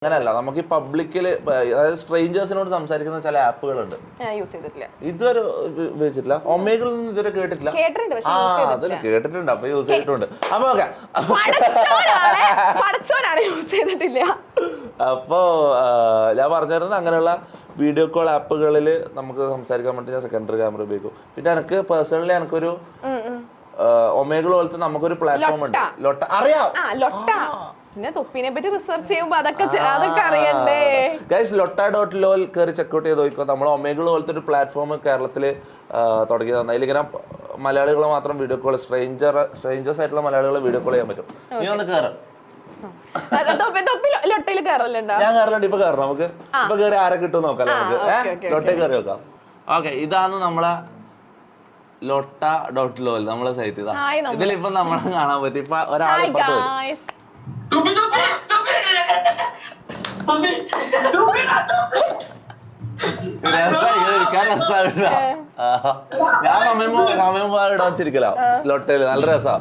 അങ്ങനെയല്ല നമുക്ക് ഈ പബ്ലിക്കില് അതായത് സ്ട്രേഞ്ചേഴ്സിനോട് സംസാരിക്കുന്ന ചില ആപ്പുകളുണ്ട്. യൂസ് ചെയ്തിട്ടില്ല, ഇതുവരെ ഉപയോഗിച്ചിട്ടില്ല. ഒമേഗിൽ നിന്ന് ഇതുവരെ കേട്ടിട്ടില്ല. അതിൽ കേട്ടിട്ടുണ്ട്, അപ്പൊ യൂസ് ചെയ്തിട്ടുണ്ട്. അപ്പൊ ഓക്കെ, അപ്പോ ഞാൻ പറഞ്ഞിരുന്നത് അങ്ങനെയുള്ള വീഡിയോ കോൾ ആപ്പുകളിൽ നമുക്ക് സംസാരിക്കാൻ വേണ്ടി ഞാൻ സെക്കൻഡറി ക്യാമറ ഉപയോഗിക്കും. പിന്നെ എനിക്ക് പേഴ്സണലി എനിക്കൊരു ഒമേഗിൾ പോലത്തെ നമുക്കൊരു പ്ലാറ്റ്ഫോം ഉണ്ട്, ലൊട്ട. അറിയാം, പിന്നെ തൊപ്പിനെ പറ്റി റിസർച്ച് ചെയ്യുമ്പോ അതൊക്കെ അറിയണ്ടേ ഗൈസ്. lota.lol കയറി ചെക്കൗട്ട് ചെയ്ത് നോക്കിക്കോ. നമ്മൾ ഒമേഗിൾ പോലത്തെ ഒരു പ്ലാറ്റ്ഫോം കേരളത്തിൽ തുടങ്ങി തന്നെ. അതിലിങ്ങനെ മലയാളികൾ മാത്രം വീഡിയോ കോൾ, സ്ട്രേഞ്ചേഴ്സ് ആയിട്ടുള്ള മലയാളികൾ വീഡിയോ കോൾ ചെയ്യാൻ പറ്റും. നീ ഒന്ന് കയറാം. ഞാൻ കയറലുണ്ട്, ഇപ്പൊ കയറാം. നമുക്ക് ഇപ്പൊ കയറി ആരെ കിട്ടും നോക്കാം. നമുക്ക് ലൊട്ടയിൽ കയറി നോക്കാം. ഓക്കെ, ഇതാണ് നമ്മളെ lota.lol നമ്മളെ സൈറ്റ്. ഇതാ ഇതിലിപ്പൊ നമ്മളെ കാണാൻ പറ്റും. ഇപ്പൊ ഒരാൾ ഞാൻ സമയം ഇടാൻ വെച്ചിരിക്കല ലൊട്ടയില്. നല്ല രസാ.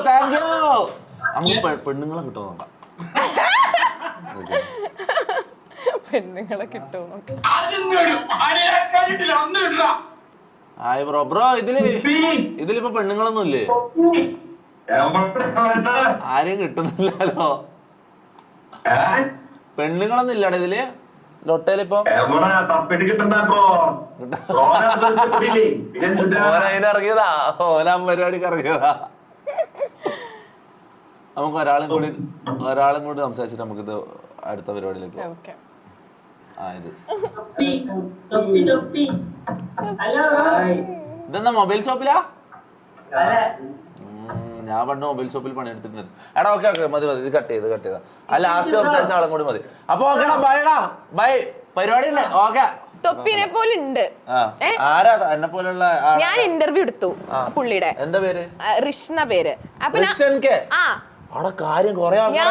Thank you. നമുക്ക് പെണ്ണുങ്ങളെ കിട്ടുമോ നോക്കാം. പെണ്ണുങ്ങളെ കിട്ടുമോ? Hi bro. ഇതിലിപ്പോ പെണ്ണുങ്ങളൊന്നും ഇല്ലേ? ആരെയും കിട്ടുന്നില്ലല്ലോ. പെണ്ണുങ്ങളൊന്നും ഇല്ലാടെ ഇതില് ലൊട്ടയിലിപ്പോ? ഇറങ്ങിയതാ, ഓനാം പരിപാടിക്ക് ഇറങ്ങിയതാ. നമുക്ക് ഒരാളും കൂടി സംസാരിച്ചിട്ട് നമുക്കിത് അടുത്ത പരിപാടിയിലേക്ക് പോകാം. ഇതെന്താ മൊബൈൽ ഷോപ്പിലാ? ഞാൻ പണ്ട് മൊബൈൽ ഷോപ്പിൽ പണിയെടുത്തിട്ടുണ്ട്. എടാ ഓക്കെ മതി, ഇത് കട്ട് ചെയ്താ. ആ ലാസ്റ്റ് സംസാരിച്ച ആളും കൂടി മതി. അപ്പൊ ഓക്കെടാ, ബൈ. പരിപാടി ഉണ്ട്. ഓക്കെ. തൊപ്പിനെ പോലെ ഉണ്ട്. ആരാ എന്നെ പോലുള്ള? ഞാൻ ഇന്റർവ്യൂ എടുത്തു പുള്ളിയുടെ. എന്താ പേര്? റിഷ്ണ പേര്. ഞാൻ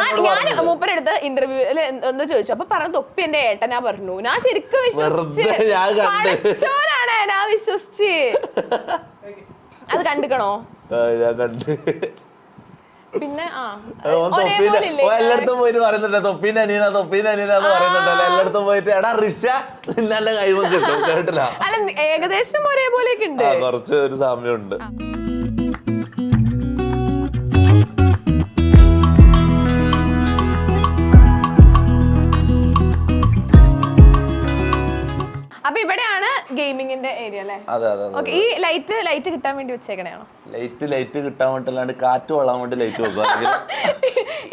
മൂപ്പരെടുത്ത് ഇന്റർവ്യൂല് എന്തോ ചോദിച്ചു. അപ്പൊ പറഞ്ഞു തൊപ്പി എന്റെ ഏട്ടനാ പറഞ്ഞു. ഞാൻ ശരിക്കും വിശ്വസിച്ചോനാണ്, ഞാൻ വിശ്വസിച്ച്. അത് കണ്ടിക്കണോ? പിന്നെ എല്ലായിടത്തും പോയിട്ട് പറയുന്നുണ്ട് തൊപ്പീന്റെ അനിയനാന്ന് പറയുന്നുണ്ടല്ലോ. എല്ലായിടത്തും പോയിട്ട് എടാ ഋഷ നിന്നെ കൈമ കിട്ടും. കേട്ടില്ല? അല്ല, ഏകദേശം ഒരേപോലെയൊക്കെ ഉണ്ട്. കുറച്ച് ഒരു സാമ്യമുണ്ട്. അപ്പൊ ഇവിടെയാണ് ഗെയിമിങ്ങിന്റെ ഏരിയ അല്ലേ? അതെ. ഈ ലൈറ്റ് കിട്ടാൻ വേണ്ടി വെച്ചേക്കണേണോ? ലൈറ്റ് കിട്ടാൻ വേണ്ടില്ലാണ്ട് കാറ്റ് കൊള്ളാൻ വേണ്ടി ലൈറ്റ് വെക്കുക.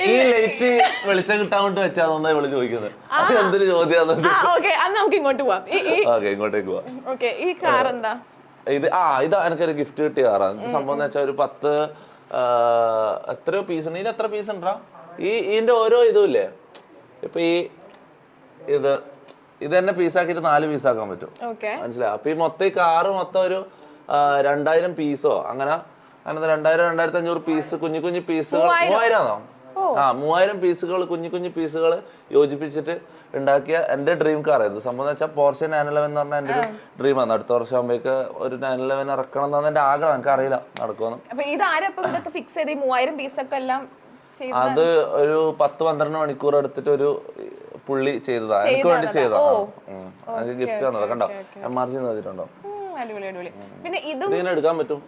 ഈ ലൈറ്റ് വെളിച്ചം കിട്ടാൻ വേണ്ടി വെച്ചാന്ന് ഇവള് ചോദിക്കുന്നത്. എന്തൊരു ചോദ്യം. നമുക്ക് ഇങ്ങോട്ട് പോവാം. ഇങ്ങോട്ടേക്ക് പോവാം. ഈ കാർ എന്താ? ഇതാ എനിക്കൊരു ഗിഫ്റ്റ് കിട്ടിയ കാറാണ്. സംഭവം എന്ന് വെച്ചാൽ ഒരു 10 എത്രയോ പീസ് ഉണ്ട്. ഇതിന് എത്ര പീസ് ഉണ്ടാ? ഇതിന്റെ ഓരോ ഇതും ഇല്ലേ? ഇപ്പൊ ഇത് തന്നെ പീസാക്കിട്ട് 4 പീസാക്കാൻ പറ്റും. മനസ്സിലായി? അപ്പൊ ഈ കാറ് മൊത്തം ഒരു 2000 പീസോ അങ്ങനെ 2000-2500 പീസ് കുഞ്ഞു പീസുകൾ. 3000 3000 പീസുകൾ കുഞ്ഞു പീസുകൾ യോജിപ്പിച്ചിട്ട് ഉണ്ടാക്കിയ എന്റെ ഡ്രീം കാർ ആയിരുന്നു. സംഭവം എന്ന് വെച്ചാൽ പോർഷെ 911 എന്ന് പറഞ്ഞാൽ എന്റെ ഒരു ഡ്രീമാണ്. അടുത്ത വർഷം ആകുമ്പോഴേക്ക് ഒരു 911 ഇറക്കണം എന്നാണ് എന്റെ ആഗ്രഹം. എനിക്ക് അറിയില്ല നടക്കുമെന്ന്. അത് ഒരു 10-12 മണിക്കൂർ എടുത്തിട്ട് ഒരു പുള്ളി ചെയ്തതാ, എനിക്ക് വേണ്ടി ചെയ്തതാ. എനിക്ക് ഗിഫ്റ്റ് തന്നതാ. കണ്ടോ, MRC തന്നിട്ടുണ്ടോ? പിന്നെ ഇതിങ്ങനെ എടുക്കാൻ പറ്റും.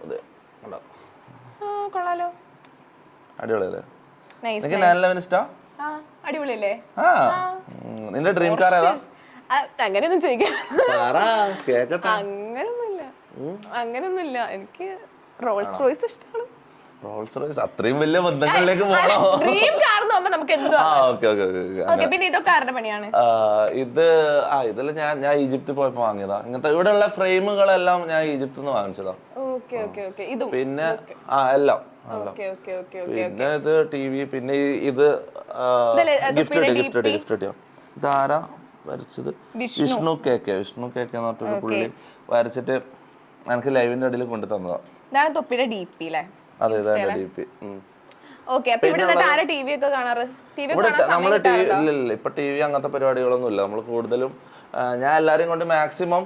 അടിപൊളിയല്ലേ? എനിക്ക് 911 ഇഷ്ടാ. അടിപൊളിയല്ലേ? നിന്റെ ഡ്രീം കാർ ഏതാ? അങ്ങനെയൊന്നും ചോദിക്കാം. അങ്ങനെയൊന്നുമില്ല. എനിക്ക് റോൾസ് റോയ്സ് ഇഷ്ടമാണ്. റോൾസ് റോയ്സ് അത്രയും വലിയ ബന്ധങ്ങളിലേക്ക് പോകണോ? ഇതെല്ലാം ഞാൻ ഈജിപ്തിൽ പോയപ്പോ വാങ്ങിയതാ. ഇങ്ങനത്തെ ഇവിടെയുള്ള ഫ്രെയിമുകളെല്ലാം ഞാൻ ഈജിപ്തിൽ നിന്ന് വാങ്ങിച്ചതാ. പിന്നെ എല്ലാം പിന്നെ ഇത് TV, പിന്നെ ഇത് ഗിഫ്റ്റ് കിട്ടിയോ? ഇതാരാ വരച്ചത്? വിഷ്ണു കേക്ക് എന്ന് പറഞ്ഞൊരു പുള്ളി വരച്ചിട്ട് എനിക്ക് ലൈവിന്റെ അടിയിൽ കൊണ്ടു തന്നതാ. അതെ, DP. ഇപ്പൊ TV അങ്ങനത്തെ പരിപാടികളൊന്നും ഇല്ല. നമ്മൾ കൂടുതലും ഞാൻ എല്ലാരെയും കൊണ്ട് മാക്സിമം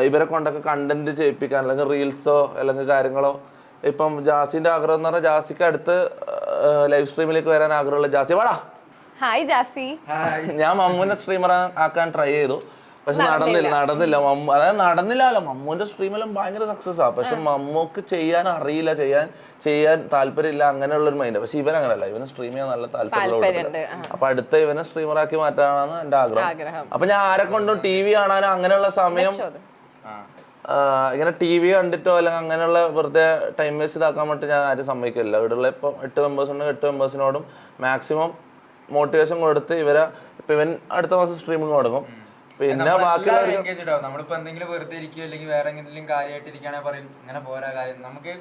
ഇവരെ കൊണ്ടൊക്കെ കണ്ടന്റ് ചെയ്യിപ്പിക്കാൻ, അല്ലെങ്കിൽ റീൽസോ അല്ലെങ്കിൽ കാര്യങ്ങളോ ഇപ്പം ജാസിന്റെ ആഗ്രഹം എന്ന് പറഞ്ഞാൽ ജാസിക്ക് അടുത്ത് ലൈവ് സ്ട്രീമിലേക്ക് വരാൻ ആഗ്രഹമുള്ള ജാസി വാടാ. ഹായ് ജാസി. ഞാൻ മമ്മൂനെ സ്ട്രീമർ ആക്കാൻ ട്രൈ ചെയ്തു, പക്ഷെ നടന്നില്ല. അതായത് നടന്നില്ലല്ലോ. മമ്മൂന്റെ സ്ട്രീമെല്ലാം ഭയങ്കര സക്സസ് ആ, പക്ഷെ മമ്മൂക്ക് ചെയ്യാൻ അറിയില്ല, ചെയ്യാൻ താല്പര്യമില്ല, അങ്ങനെയുള്ള ഒരു മൈൻഡ്. പക്ഷെ ഇവൻ അങ്ങനെയല്ല, ഇവന് സ്ട്രീം ചെയ്യാൻ നല്ല താല്പര്യമുള്ള. അപ്പൊ അടുത്ത ഇവനെ സ്ട്രീമറാക്കി മാറ്റാനാണ് എന്റെ ആഗ്രഹം. അപ്പൊ ഞാൻ ആരെ കൊണ്ടും ടി വി കാണാനോ അങ്ങനെയുള്ള സമയം ഇങ്ങനെ ടി വി കണ്ടിട്ടോ അല്ലെങ്കിൽ അങ്ങനെയുള്ള വെറുതെ ടൈം വേസ്റ്റ് ഇതാക്കാൻ വേണ്ടി ഞാൻ ആരും സമ്മതിക്കില്ല. ഇവിടെയുള്ള ഇപ്പം 8 മെമ്പേഴ്സ് ഉണ്ട്, 8 മെമ്പേഴ്സിനോടും മാക്സിമം മോട്ടിവേഷൻ കൊടുത്ത് ഇവരെ ഇപ്പൊ ഇവൻ അടുത്ത മാസം സ്ട്രീമിങ് തുടങ്ങും. പിന്നെ നമ്മളിപ്പോ എന്തെങ്കിലും വെറുതെ ഇരിക്കുകയോ അല്ലെങ്കിൽ വേറെ എന്തെങ്കിലും കാര്യമായിട്ട് ഇരിക്കുകയാണെങ്കിൽ പറയും ഇങ്ങനെ പോരാ കാര്യം, നമുക്ക്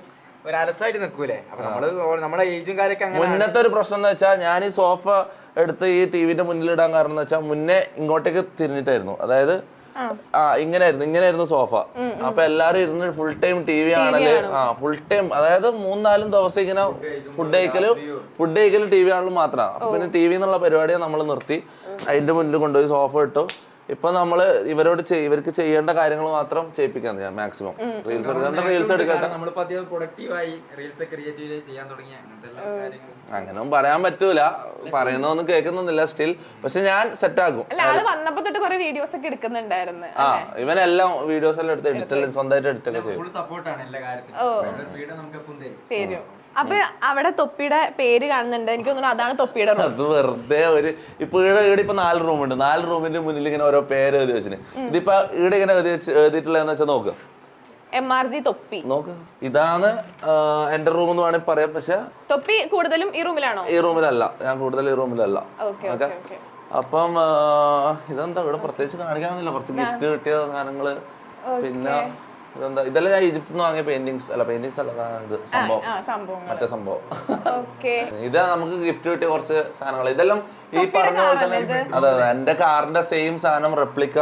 ഒരു അലസായിട്ട് നിൽക്കൂലേ. അപ്പൊ നമ്മളെ ഏജും കാര്യമൊക്കെ മുന്നത്തെ ഒരു പ്രശ്നം എന്ന് വെച്ചാൽ ഞാൻ ഈ സോഫ എടുത്ത് ഈ ടിവിന്റെ മുന്നിൽ ഇടാൻ കാരണം എന്ന് വെച്ചാൽ മുന്നേ ഇങ്ങോട്ടേക്ക് തിരിഞ്ഞിട്ടായിരുന്നു, അതായത് ഇങ്ങനെയായിരുന്നു സോഫ. അപ്പൊ എല്ലാരും ഇരുന്ന് ഫുൾ ടൈം ടി വി ആണല്ലേ, ഫുൾ ടൈം, അതായത് 3-4 ദിവസം ഇങ്ങനെ ഫുഡ് കഴിക്കലും ടി വി ആണെങ്കിലും മാത്രമാണ്. അപ്പൊ പിന്നെ ടി വി എന്നുള്ള പരിപാടിയെ നമ്മൾ നിർത്തി, അതിന്റെ മുന്നിൽ കൊണ്ടുപോയി സോഫ ഇട്ടു. ഇപ്പൊ നമ്മള് ഇവർക്ക് ചെയ്യേണ്ട കാര്യങ്ങൾ മാത്രം ചെയ്യിപ്പിക്കാൻ ഞാൻ മാക്സിമം റീൽസ് എടുക്കട്ടെ. അങ്ങനെയൊന്നും പറയാൻ പറ്റൂല, പറയുന്നൊന്നും കേൾക്കുന്നൊന്നുമില്ല സ്റ്റിൽ. പക്ഷെ ഞാൻ സെറ്റ് ആക്കും. ഇവനെല്ലാം വീഡിയോസ് എല്ലാം എടുത്ത് എഡിറ്റെല്ലാം സ്വന്തമായിട്ട് എഡിറ്റൊക്കെ ചെയ്യും. അപ്പൊ അവിടെ തൊപ്പിയുടെ പേര് കാണുന്നുണ്ട്, എനിക്ക് തോന്നുന്നു അതാണ് തൊപ്പിയുടെ റൂം. അത് വെറുതെ ഒരു ഇപ്പൊ ഇവിടെ ഇപ്പൊ 4 റൂമുണ്ട്, 4 റൂമിന്റെ മുന്നിൽ ഇങ്ങനെ ഓരോ പേര് എഴുതി വെച്ചിന്. ഇതിപ്പോ ഇവിടെ ഇങ്ങനെ എഴുതിയിട്ടുള്ളതെന്ന് വെച്ചാൽ നോക്ക്, MRG തൊപ്പി നോക്ക്. ഇതാണ് എന്റെ റൂം എന്ന് വേണമെങ്കിൽ പറയാം. പക്ഷെ തൊപ്പി കൂടുതലും ഈ റൂമിലാണോ? ഈ റൂമിലല്ല, ഞാൻ കൂടുതൽ ഈ റൂമിലല്ല. ഓക്കെ. അപ്പം ഇതെന്താ ഇവിടെ പ്രത്യേകിച്ച് കാണിക്കാനൊന്നുമില്ല, കുറച്ച് ഗിഫ്റ്റ് കിട്ടിയ സാധനങ്ങള്. പിന്നെ ഇതെന്താ, ഇതെല്ലാം ഞാൻ ഈജിപ്തിൽ നിന്ന് വാങ്ങിയ പെയിന്റിങ്സ് അല്ല, ഇത് സംഭവം, മറ്റേ സംഭവം. ഇത് നമുക്ക് ഗിഫ്റ്റ് കിട്ടിയ കുറച്ച് സാധനങ്ങൾ. ഇതെല്ലാം ഈ പറഞ്ഞ പോലെ തന്നെ, അതെ എന്റെ കാറിന്റെ സെയിം സാധനം റെപ്ലിക്ക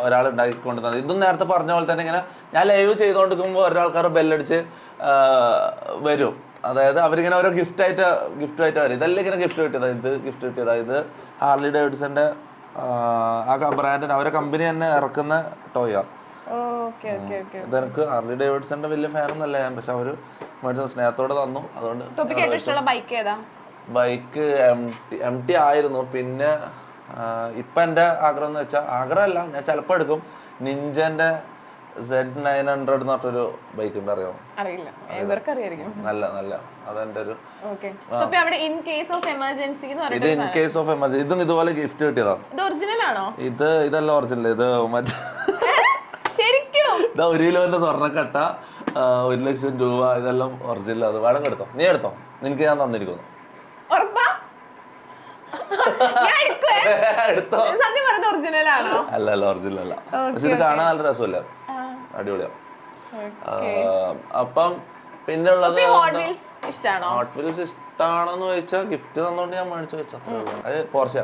ഒരാൾ ഉണ്ടാക്കിക്കൊണ്ടിരുന്നത്. ഇതും നേരത്തെ പറഞ്ഞ പോലെ തന്നെ ഇങ്ങനെ ഞാൻ ലൈവ് ചെയ്തുകൊണ്ടിരിക്കുമ്പോൾ ഒരാൾക്കാർ ബെല്ലടിച്ച് വരും. അതായത് അവരിങ്ങനെ ഓരോ ഗിഫ്റ്റ് ആയിട്ട് വരും. ഇതെല്ലാം ഇങ്ങനെ ഗിഫ്റ്റ് കിട്ടിയതാ, ഇത് ഗിഫ്റ്റ് കിട്ടിയതാ. ഇത് ഹാർലി ഡേവിഡ്സന്റെ ആ ബ്രാൻഡിന് അവരെ കമ്പനി തന്നെ ഇറക്കുന്ന ടോയാണ്. ഇതെനിക്ക് ഹാർലി ഡേവിഡ്സന്റെ വലിയ ഫാനൊന്നല്ല ഞാൻ, പക്ഷെ അവര് മേടിച്ച സ്നേഹത്തോടെ തന്നു. അതുകൊണ്ട് ബൈക്ക് MT ആയിരുന്നു. പിന്നെ ഇപ്പൊ എന്റെ ആഗ്രഹം എന്ന് വെച്ചാൽ, ആഗ്രഹമല്ല, ഞാൻ ചിലപ്പോ എടുക്കും നിഞ്ചന്റെ Z900 എന്ന് പറഞ്ഞൊരു ബൈക്ക് ഉണ്ട്, അറിയാമോ? നല്ല അതെന്റെ ഒരു ഇത് ഇൻ കേസ് ഓഫ് എമർജൻസി. ഇതും ഇതുപോലെ ഗിഫ്റ്റ് കിട്ടിയതാണ്. ഇതല്ല ഒറിജിനൽ, ഇത് മറ്റേ 1 കിലോന്റെ സ്വർണ്ണക്കട്ട, 1 ലക്ഷം രൂപ, ഇതെല്ലാം ഒറിജിനൽ. അത് വേണം എടുത്തോ, നീ എടുത്തോ, നിനക്ക് ഞാൻ തന്നിരിക്കുന്നു. എടുത്തോ. അല്ല ഒറിജിനൽ അല്ല, പക്ഷെ ഇത് കാണാൻ നല്ല രസമല്ല, അടിപൊളിയാ. അപ്പം പിന്നെ ഉള്ളത് ഹോട്ട് വീൽസ് ഇഷ്ടമാണെന്ന് ചോദിച്ചാൽ ഗിഫ്റ്റ് തന്നോണ്ട് ഞാൻ മേടിച്ചു വെച്ചാൽ അത് പോർഷ.